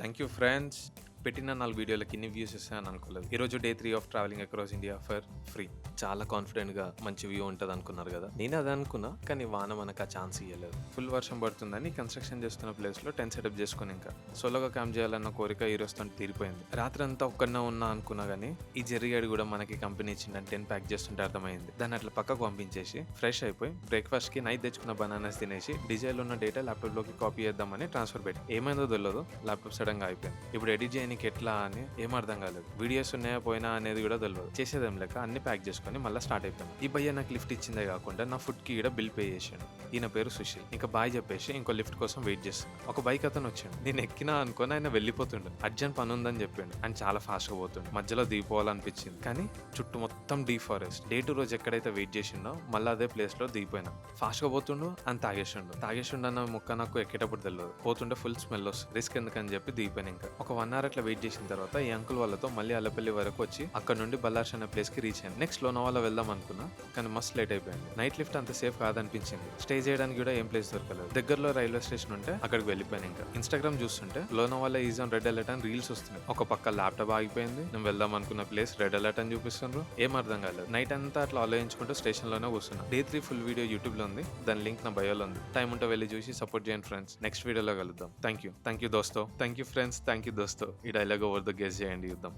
Thank you friends. పెట్టిన 4 వీడియోలకి ఇన్ని views ఇస్తాయని అనుకోలేదు. ఈరోజు day 3 of travelling across India for free. చాలా కాన్ఫిడెంట్‌గా మంచి వ్యూ ఉంటది అనుకున్నారు కదా! నేను అదే అనుకున్నా. కానీ వాన మనకు ఆ ఛాన్స్ ఇయ్యలేదు. ఫుల్ వర్షం పడుతుందని కన్‌స్ట్రక్షన్ చేస్తున్న ప్లేస్‌లో టెంట్ సెటప్ చేసుకొని ఇంకా సోలోగా క్యాంప్ చేయాలన్న కోరిక ఈ రోజుతోని తీరిపోయింది. రాత్రంతా ఒక్కడినే ఉన్నా అనుకున్నా గానీ ఈ జెర్రీగాడు కూడా మనకి కంపెనీ ఇచ్చిండని టెంట్ ప్యాక్ చేస్తుంటే అర్థమైంది. దాన్ని అట్లా పక్కకు పంపించేసి ఫ్రెష్ అయిపోయి బ్రేక్‌ఫాస్ట్‌కి నైట్ తెచ్చుకున్న బనానాస్ తినేసి డిజైర్‌లో ఉన్న డేటా ల్యాప్‌టాప్‌లోకి కాపీ చేద్దామని ట్రాన్స్‌ఫర్ పెట్టి ఏమైందో తెలవదు. ల్యాప్‌టాప్ సడన్‌గా అయిపోయింది. ఇప్పుడు ఎడిట్ చేయనీకి ఎట్లా అని ఏం అర్థం కాలేదు. వీడియోస్ ఉన్నాయా పోయినా అనేది కూడా తెలియదు. చేసేదేం లేక అన్ని ప్యాక్ చేసుకొని మళ్ళీ స్టార్ట్ అయిపోయాను. ఈ భయ్య నాకు లిఫ్ట్ ఇచ్చిందే కాకుండా నా ఫుడ్ కి కూడా బిల్ పే చేసాడు. ఈయన పేరు సుశీల్. ఇంకా బాయ్ చెప్పేసి ఇంకో లిఫ్ట్ కోసం వెయిట్ చేస్తాను. ఒక బైక్ అతను వచ్చాడు. నేను ఎక్కినా అనుకొని ఆయన వెళ్ళిపోతుండు. అర్జెంట్ పని ఉందని చెప్పిండు. ఆయన చాలా ఫాస్ట్ గా పోతుండు. మధ్యలో దిగిపోవాలనిపించింది కానీ చుట్టూ మొత్తం డీ ఫారెస్ట్. డే 2 రోజు ఎక్కడైతే వెయిట్ చేసిండో మళ్ళీ అదే ప్లేస్ లో దిగిపోయినా. ఫాస్ట్ గా పోతుండు అని తాగేసిండు అన్న ముక్క నాకు ఎక్కేటప్పుడు తెలియదు. పోతుంటే ఫుల్ స్మెల్ వస్తుంది. రిస్క్ ఎందుకని చెప్పి దిగిపోయినా. ఇంకా ఒక 1 hour అట్లా వెయిట్ చేసిన తర్వాత ఈ అంకుల్ వాళ్ళతో మళ్ళీ అల్లపల్లి వరకు వచ్చి అక్కడ నుండి బల్లార్ష్ అనే ప్లేస్ కి రీచ్ అయ్యాను. నెక్స్ట్ లోనావాలా వెళ్దాం అనుకున్నా కానీ మస్త్ లేట్ అయిపోయింది. నైట్ లిఫ్ట్ అంత సేఫ్ కాదనిపించింది. స్టే చేయడానికి కూడా ఏం ప్లేస్ దొరకలేదు. దగ్గరలో రైల్వే స్టేషన్ ఉంటే అక్కడికి వెళ్ళిపోయాను. ఇంకా ఇన్స్టాగ్రామ్ చూస్తుంటే Lonavala is on red alert అని రీల్స్ వస్తున్నాయి. ఒక పక్క ల్యాప్టాప్ ఆగిపోయింది. నేను వెళ్దాం అనుకున్న ప్లేస్ రెడ్ అలర్ట్ అని చూపిస్తున్నారు. ఏం అర్థం కాలేదు. నైట్ అంతా అట్లా ఆలోచించుకుంటూ స్టేషన్ లోనే కూర్చున్నా. డే 3 ఫుల్ వీడియో యూట్యూబ్ లో ఉంది. దాని లింక్ నా బయోలో ఉంది. టైం ఉంటే వెళ్ళి చూసి సపోర్ట్ చేయండి ఫ్రెండ్స్. నెక్స్ట్ వీడియోలో కలుద్దాం. థ్యాంక్ యూ దోస్తో. Thank you friends. Thank you దోస్తో. ఈ డైలాగ్ ఓవర్ ద గెస్ చేయండి యుద్ధం.